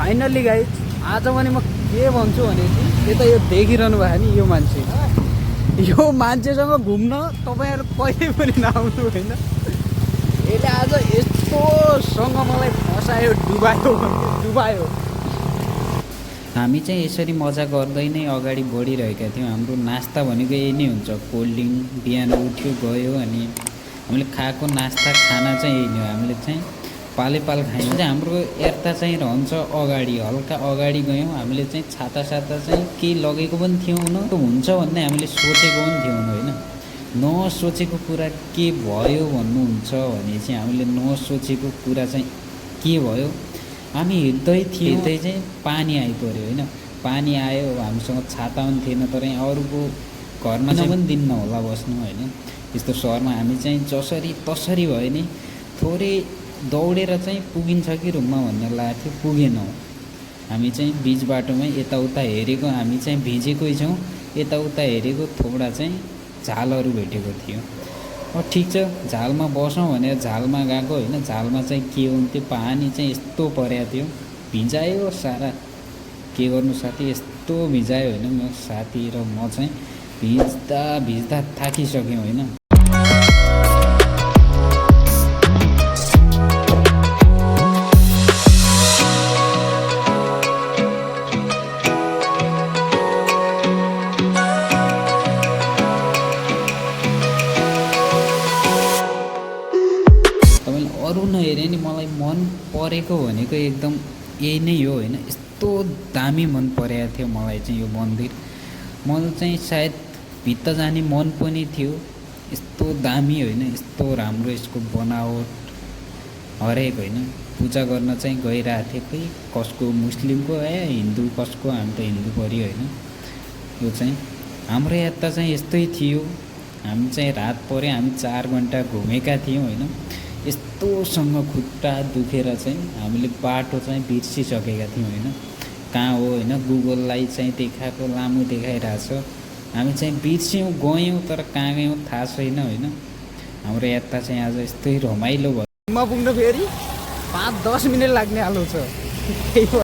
Finally guys आज पनि म के भन्छु भनेपछि यता यो देखिरहनु भयो नि यो मान्छेसँग घुम्न तपाईँहरू कहिले पनि नआउनु होइन। यसले आज यस्तोसँग मलाई फसायो डुबायो। हामी चाहिँ यसरी मजा गर्दै नै अगाडि बढिरहेका थियौँ। हाम्रो नास्ता भनेको यही नै हुन्छ, कोल्ड ड्रिङ्क। बिहान उठ्यो गयो अनि हामीले खाएको नास्ता खाना चाहिँ यही नै हो। हामीले चाहिँ पालेपाल खायौँ। हाम्रो यता चाहिँ रहन्छ अगाडि, हल्का अगाडि गयौँ। हामीले चाहिँ छाता चाहिँ केही लगेको पनि थिएनौँ, हुन्छ भन्ने हामीले सोचेको पनि थिएनौँ होइन। नसोचेको कुरा के भयो भन्नुहुन्छ भने चाहिँ हामीले नसोचेको कुरा चाहिँ के भयो, हामी हिँड्दै चाहिँ पानी आइपऱ्यो होइन। पानी आयो, हामीसँग छाता पनि थिएन, तर यहाँ अरूको घरमा चाहिँ पनि दिन्न होला बस्नु होइन। यस्तो सहरमा हामी चाहिँ जसरी तसरी भयो नि थोरै दौडेर चाहिँ पुगिन्छ कि रुममा भन्ने लागेको थियो, पुगेनौँ। हामी चाहिँ बिच बाटोमै यताउता हेरेको, हामी चाहिँ भिजेकै छौँ, यताउता हेरेको थोडा चाहिँ झालहरू भेटेको थियो। ठिक छ, झालमा बसौँ भनेर झालमा गएको होइन। झालमा चाहिँ के हुन्थ्यो, पानी चाहिँ यस्तो परेको थियो, भिजायो सारा। के गर्नु साथी, यस्तो भिजायो होइन। म साथी र म चाहिँ भिज्दा थाकिसक्यौँ होइन। अरू नहेरे नि मलाई मन परेको भनेको एकदम यही नै हो होइन। यस्तो दामी मन परेको थियो मलाई चाहिँ यो मन्दिर। मलाई चाहिँ सायद भित्र जाने मन पनि थियो, यस्तो दामी होइन, यस्तो राम्रो यसको बनावट हरेक होइन। पूजा गर्न चाहिँ गइरहेको थिएँ, खोइ कसको मुस्लिमको हिन्दू कसको, हामी त हिन्दू पऱ्यो होइन। यो चाहिँ हाम्रो यता चाहिँ यस्तै थियो। हामी चाहिँ रात पऱ्यो, हामी 4 घन्टा घुमेका थियौँ होइन। यस्तोसँग खुट्टा दुखेर चाहिँ हामीले बाटो चाहिँ बिर्सिसकेका थियौँ होइन, कहाँ हो होइन। गुगललाई चाहिँ देखाएको लामो देखाइरहेछ, हामी चाहिँ बिर्स्यौँ, गयौँ, तर कहाँ गयौँ थाहा छैन होइन। हाम्रो यता चाहिँ आज यस्तै रमाइलो भयो। म पुग्नु फेरि 5-10 मिनट लाग्ने हालो छ।